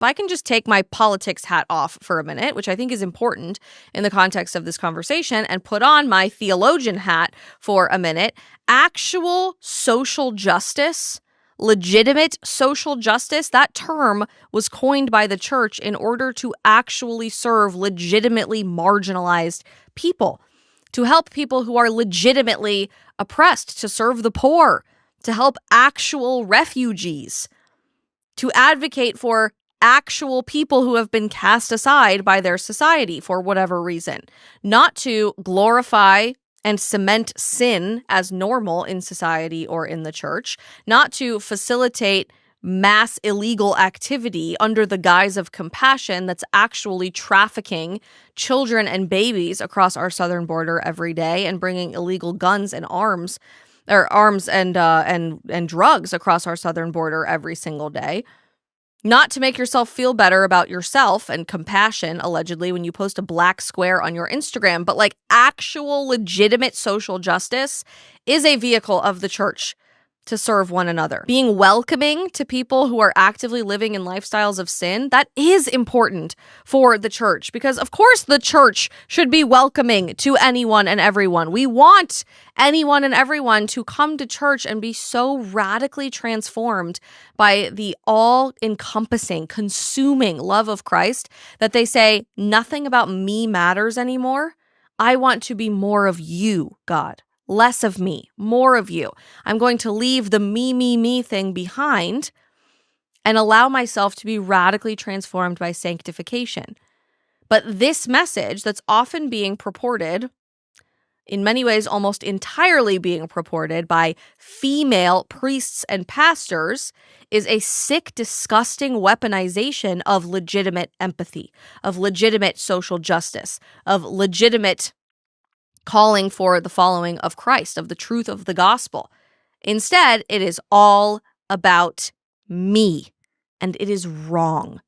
if I can just take my politics hat off for a minute, which I think is important in the context of this conversation, and put on my theologian hat for a minute, actual social justice, legitimate social justice, that term was coined by the church in order to actually serve legitimately marginalized people, to help people who are legitimately oppressed, to serve the poor, to help actual refugees, to advocate for actual people who have been cast aside by their society for whatever reason, not to glorify and cement sin as normal in society or in the church, not to facilitate mass illegal activity under the guise of compassion that's actually trafficking children and babies across our southern border every day and bringing illegal guns and arms and drugs across our southern border every single day. Not to make yourself feel better about yourself and compassion, allegedly, when you post a black square on your Instagram, but like actual legitimate social justice is a vehicle of the church to serve one another. Being welcoming to people who are actively living in lifestyles of sin, that is important for the church, because of course the church should be welcoming to anyone and everyone. We want anyone and everyone to come to church and be so radically transformed by the all-encompassing, consuming love of Christ that they say, nothing about me matters anymore. I want to be more of you, God. Less of me, more of you. I'm going to leave the me thing behind and allow myself to be radically transformed by sanctification. But this message that's often being purported, in many ways almost entirely being purported by female priests and pastors, is a sick, disgusting weaponization of legitimate empathy, of legitimate social justice, of legitimate calling for the following of Christ, of the truth of the gospel. Instead, it is all about me, and it is wrong.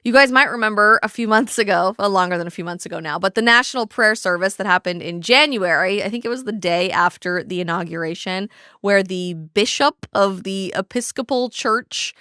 You guys might remember a few months ago, well, longer than a few months ago now, but the national prayer service that happened in January, I think it was the day after the inauguration, where the bishop of the Episcopal Church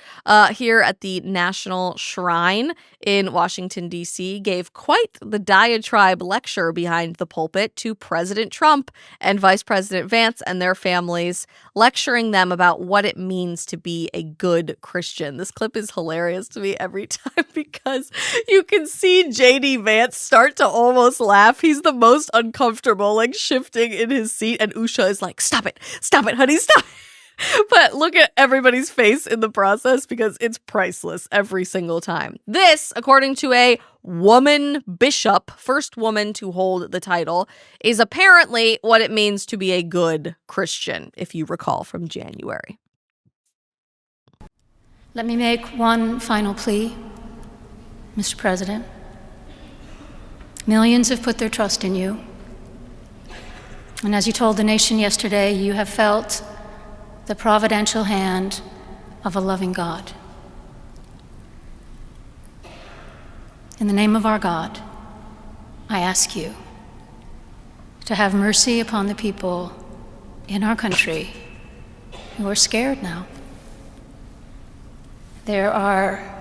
here at the National Shrine in Washington, D.C., gave quite the diatribe lecture behind the pulpit to President Trump and Vice President Vance and their families, lecturing them about what it means to be a good Christian. This clip is hilarious to me every time because you can see JD Vance start to almost laugh. He's the most uncomfortable, like shifting in his seat, and Usha is like, stop it, honey, stop it. But look at everybody's face in the process because it's priceless every single time. This, according to a woman bishop, first woman to hold the title, is apparently what it means to be a good Christian, if you recall from January. Let me make one final plea, Mr. President. Millions have put their trust in you. And as you told the nation yesterday, you have felt the providential hand of a loving God. In the name of our God, I ask you to have mercy upon the people in our country who are scared now. There are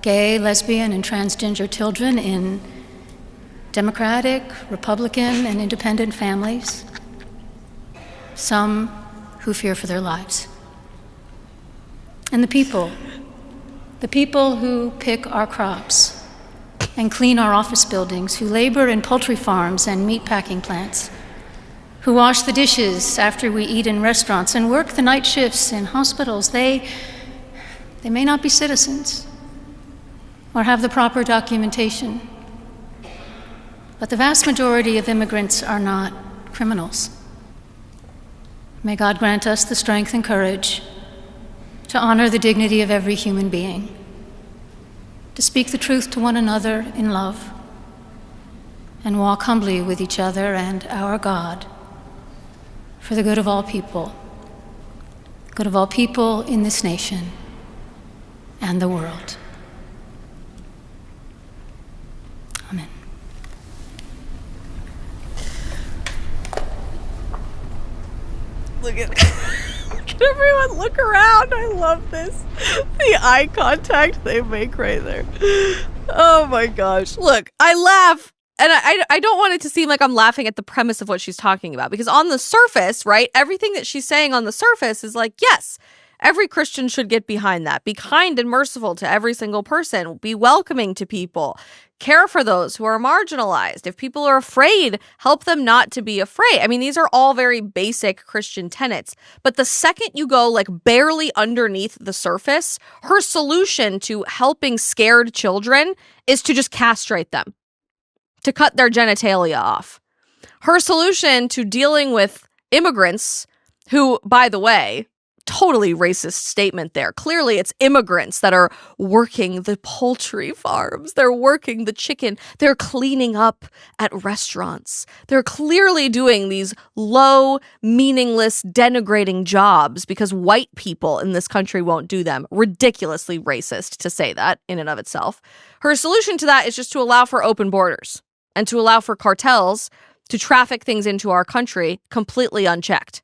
gay, lesbian, and transgender children in Democratic, Republican, and independent families, some who fear for their lives. And the people who pick our crops and clean our office buildings, who labor in poultry farms and meat packing plants, who wash the dishes after we eat in restaurants and work the night shifts in hospitals, they may not be citizens or have the proper documentation, but the vast majority of immigrants are not criminals. May God grant us the strength and courage to honor the dignity of every human being, to speak the truth to one another in love, and walk humbly with each other and our God for the good of all people in this nation and the world. Amen. Look at Everyone look around. I love this. The eye contact they make right there. Oh my gosh. Look, I laugh. And I don't want it to seem like I'm laughing at the premise of what she's talking about, because on the surface, right, everything that she's saying on the surface is like, yes, every Christian should get behind that. Be kind and merciful to every single person. Be welcoming to people. Care for those who are marginalized. If people are afraid, help them not to be afraid. I mean, these are all very basic Christian tenets. But the second you go like barely underneath the surface, her solution to helping scared children is to just castrate them, to cut their genitalia off. Her solution to dealing with immigrants, who, by the way, totally racist statement there. Clearly, it's immigrants that are working the poultry farms. They're working the chicken. They're cleaning up at restaurants. They're clearly doing these low, meaningless, denigrating jobs because white people in this country won't do them. Ridiculously racist to say that in and of itself. Her solution to that is just to allow for open borders and to allow for cartels to traffic things into our country completely unchecked.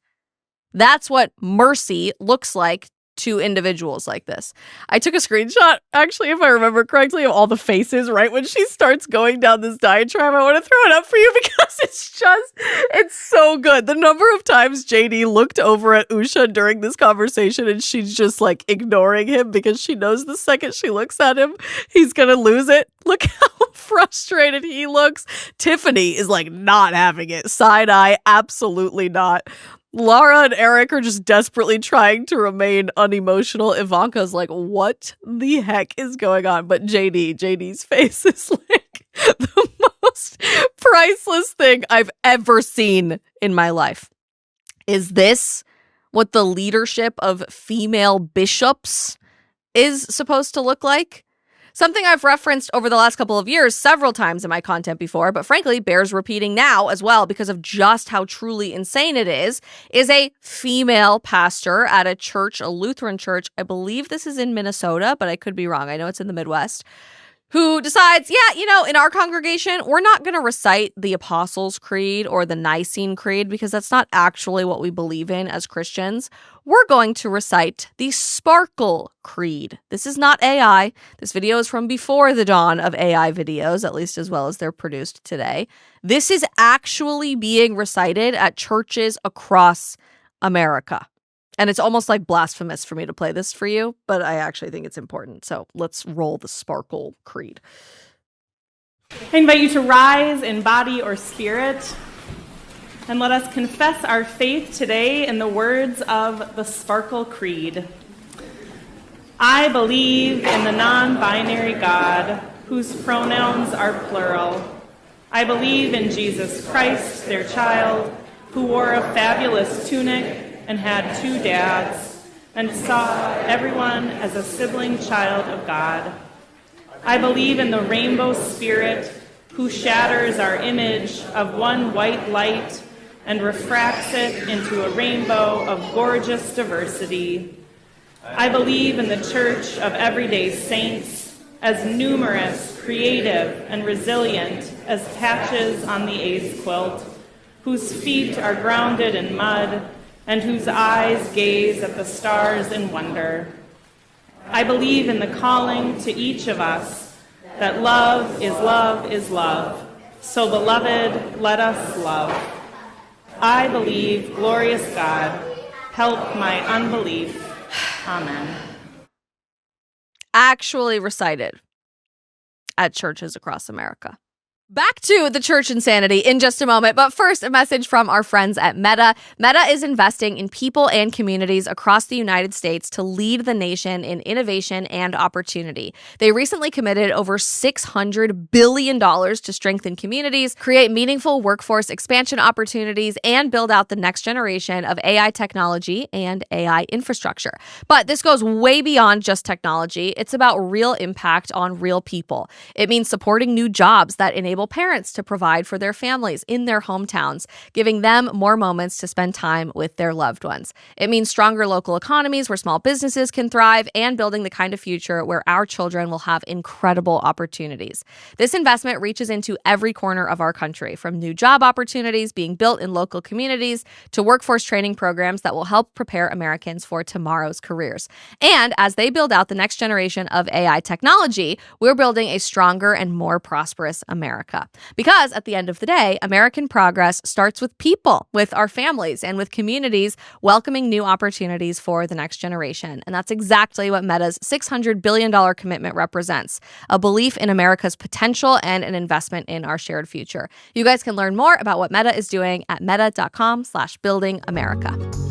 That's what mercy looks like to individuals like this. I took a screenshot, actually, if I remember correctly, of all the faces right when she starts going down this diatribe. I want to throw it up for you because it's so good. The number of times JD looked over at Usha during this conversation and she's just like ignoring him because she knows the second she looks at him, he's going to lose it. Look how frustrated he looks. Tiffany is like not having it. Side eye, absolutely not. Laura and Eric are just desperately trying to remain unemotional. Ivanka's like, what the heck is going on? But JD's face is like the most priceless thing I've ever seen in my life. Is this what the leadership of female bishops is supposed to look like? Something I've referenced over the last couple of years several times in my content before, but frankly bears repeating now as well because of just how truly insane it is a female pastor at a church, a Lutheran church. I believe this is in Minnesota, but I could be wrong. I know it's in the Midwest. Who decides, in our congregation, we're not going to recite the Apostles' Creed or the Nicene Creed because that's not actually what we believe in as Christians. We're going to recite the Sparkle Creed. This is not AI. This video is from before the dawn of AI videos, at least as well as they're produced today. This is actually being recited at churches across America. And it's almost like blasphemous for me to play this for you, but I actually think it's important. So let's roll the Sparkle Creed. I invite you to rise in body or spirit, and let us confess our faith today in the words of the Sparkle Creed. I believe in the non-binary God, whose pronouns are plural. I believe in Jesus Christ, their child, who wore a fabulous tunic and had 2 dads, and saw everyone as a sibling child of God. I believe in the rainbow spirit, who shatters our image of one white light and refracts it into a rainbow of gorgeous diversity. I believe in the Church of Everyday Saints, as numerous, creative, and resilient as patches on the AIDS quilt, whose feet are grounded in mud, and whose eyes gaze at the stars in wonder. I believe in the calling to each of us that love is love is love. So, beloved, let us love. I believe, glorious God, help my unbelief. Amen. Actually recited at churches across America. Back to the church insanity in just a moment, but first, a message from our friends at Meta. Meta is investing in people and communities across the United States to lead the nation in innovation and opportunity. They recently committed over $600 billion to strengthen communities, create meaningful workforce expansion opportunities, and build out the next generation of AI technology and AI infrastructure. But this goes way beyond just technology. It's about real impact on real people. It means supporting new jobs that enable enable parents to provide for their families in their hometowns, giving them more moments to spend time with their loved ones. It means stronger local economies where small businesses can thrive and building the kind of future where our children will have incredible opportunities. This investment reaches into every corner of our country, from new job opportunities being built in local communities to workforce training programs that will help prepare Americans for tomorrow's careers. And as they build out the next generation of AI technology, we're building a stronger and more prosperous America. Because at the end of the day, American progress starts with people, with our families, and with communities welcoming new opportunities for the next generation. And that's exactly what Meta's $600 billion commitment represents, a belief in America's potential and an investment in our shared future. You guys can learn more about what Meta is doing at meta.com/buildingamerica.